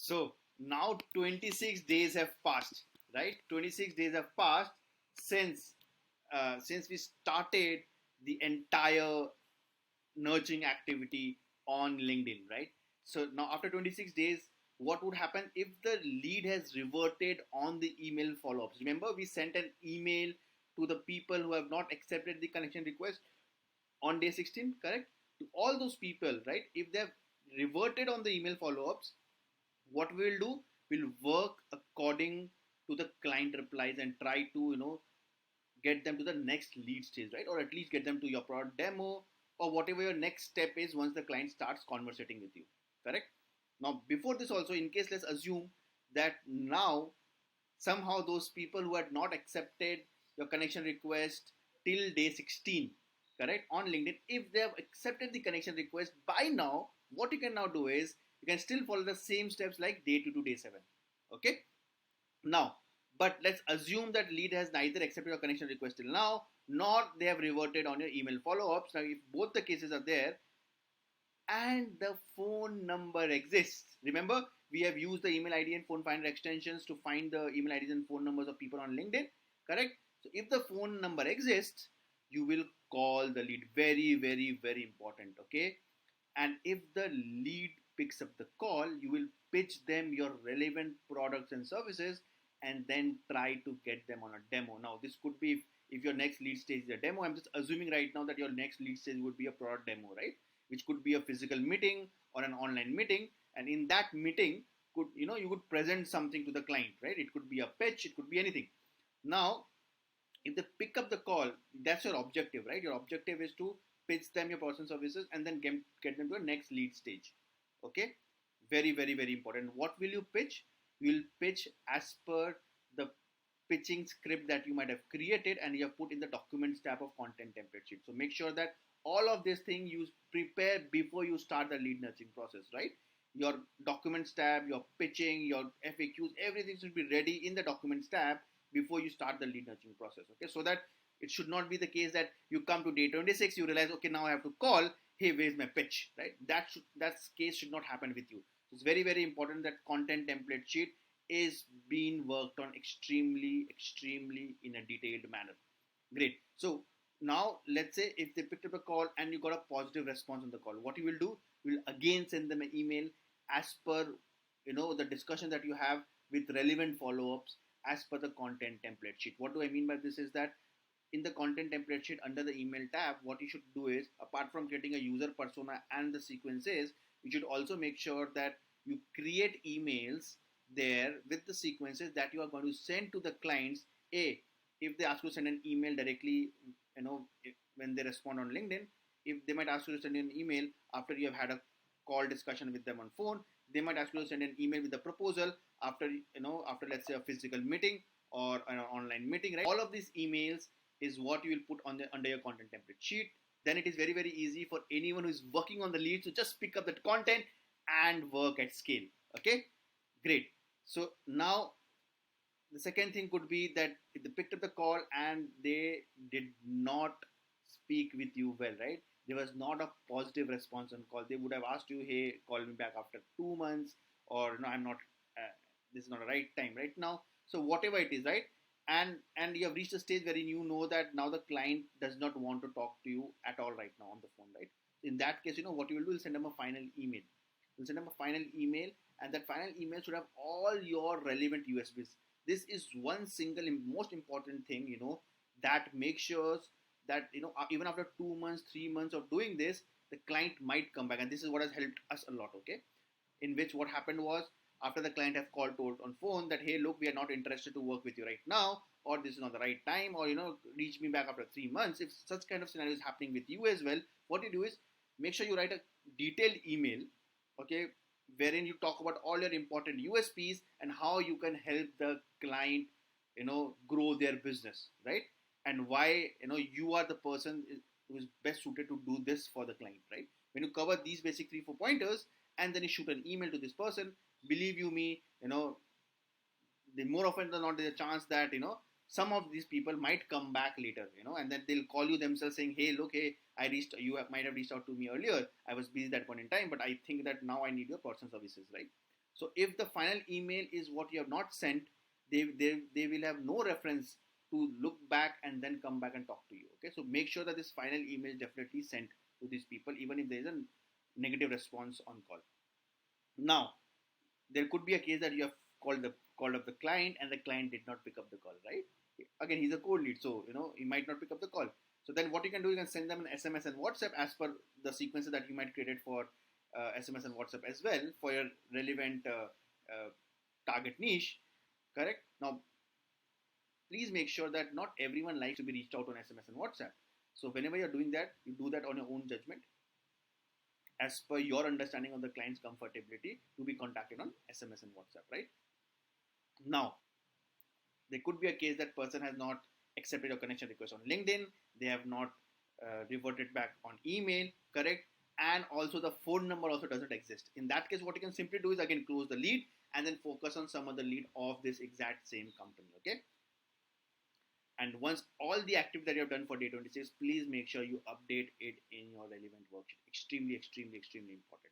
So now 26 days have passed, right? 26 days have passed since since we started the entire nurturing activity on LinkedIn, right? So now after 26 days, what would happen if the lead has reverted on the email follow-ups? Remember, we sent an email to the people who have not accepted the connection request on day 16, correct? To all those people, right? If they have reverted on the email follow-ups, what we'll do, we'll work according to the client replies and try to get them to the next lead stage, right? Or at least get them to your product demo or whatever your next step is once the client starts conversating with you, correct? Now before this also, in case let's assume that now somehow those people who had not accepted your connection request till day 16, correct, on LinkedIn, if they have accepted the connection request by now, what you can now do is you can still follow the same steps like day 2 to day 7. Okay, now, but let's assume that lead has neither accepted your connection request till now, nor they have reverted on your email follow-ups. Now if both the cases are there and the phone number exists, remember we have used the email ID and phone finder extensions to find the email IDs and phone numbers of people on LinkedIn, correct? So if the phone number exists, you will call the lead. Very, very, very important. Okay, and if the lead picks up the call, you will pitch them your relevant products and services and then try to get them on a demo. Now this could be if your next lead stage is a demo. I'm just assuming right now that your next lead stage would be a product demo, right? Which could be a physical meeting or an online meeting, and in that meeting could you would present something to the client, right? It could be a pitch, it could be anything. Now if they pick up the call, that's your objective, right? Your objective is to pitch them your products and services and then get them to a next lead stage. Okay, very, very, very important. What will you pitch? You will pitch as per the pitching script that you might have created and you have put in the documents tab of content template sheet. So make sure that all of these things you prepare before you start the lead nurturing process, right? Your documents tab, your pitching, your FAQs, everything should be ready in the documents tab before you start the lead nurturing process. Okay, so that it should not be the case that you come to day 26, you realize, okay, now I have to call, hey, where's my pitch, right? That case should not happen with you. So it's very, very important that content template sheet is being worked on extremely, extremely in a detailed manner. Great. So now let's say if they picked up a call and you got a positive response on the call, what you will do, you will again send them an email as per the discussion that you have with relevant follow-ups as per the content template sheet. What do I mean by this is that in the content template sheet under the email tab, what you should do is, apart from creating a user persona and the sequences, you should also make sure that you create emails there with the sequences that you are going to send to the clients. If they ask you to send an email directly, when they respond on LinkedIn, if they might ask you to send an email after you have had a call discussion with them on phone, they might ask you to send an email with a proposal after let's say a physical meeting or an online meeting, right? All of these emails is what you will put on the under your content template sheet. Then it is very, very easy for anyone who is working on the leads to just pick up that content and work at scale. Okay, great. So now the second thing could be that if they picked up the call and they did not speak with you well, right? There was not a positive response on call. They would have asked you, hey, call me back after 2 months, or no, I'm not, this is not the right time right now. So whatever it is, right? And you have reached a stage where you know that now the client does not want to talk to you at all right now on the phone, right? In that case, what you will do is send them a final email. You'll send them a final email, and that final email should have all your relevant USBs. This is one single most important thing, that makes sure that even after 2 months, 3 months of doing this, the client might come back, and this is what has helped us a lot. Okay, in which what happened was, after the client has called told on phone that, hey, look, we are not interested to work with you right now, or this is not the right time, or reach me back after 3 months. If such kind of scenario is happening with you as well, what you do is make sure you write a detailed email, okay, wherein you talk about all your important USPs and how you can help the client grow their business, right? And why you are the person who is best suited to do this for the client, right? When you cover these basic 3-4 pointers and then you shoot an email to this person, believe you me, the more often than not, there's a chance that some of these people might come back later, and then they'll call you themselves saying, hey, look, hey, might have reached out to me earlier, I was busy at that point in time, but I think that now I need your personal services, right? So if the final email is what you have not sent, they will have no reference to look back and then come back and talk to you. Okay, so make sure that this final email is definitely sent to these people, even if there is a negative response on call. Now, there could be a case that you have called up the client and the client did not pick up the call, right? Again, he's a cold lead, so he might not pick up the call. So then what you can do, you can send them an SMS and WhatsApp as per the sequences that you might create for SMS and WhatsApp as well for your relevant target niche. Correct. Now, please make sure that not everyone likes to be reached out on SMS and WhatsApp. So whenever you're doing that, you do that on your own judgment, as per your understanding of the client's comfortability to be contacted on SMS and WhatsApp, right? Now, there could be a case that person has not accepted your connection request on LinkedIn, they have not reverted back on email, correct? And also the phone number also doesn't exist. In that case, what you can simply do is again close the lead and then focus on some other lead of this exact same company, okay? And once all the activity that you have done for day 26, please make sure you update it in your relevant worksheet. Extremely, extremely, extremely important.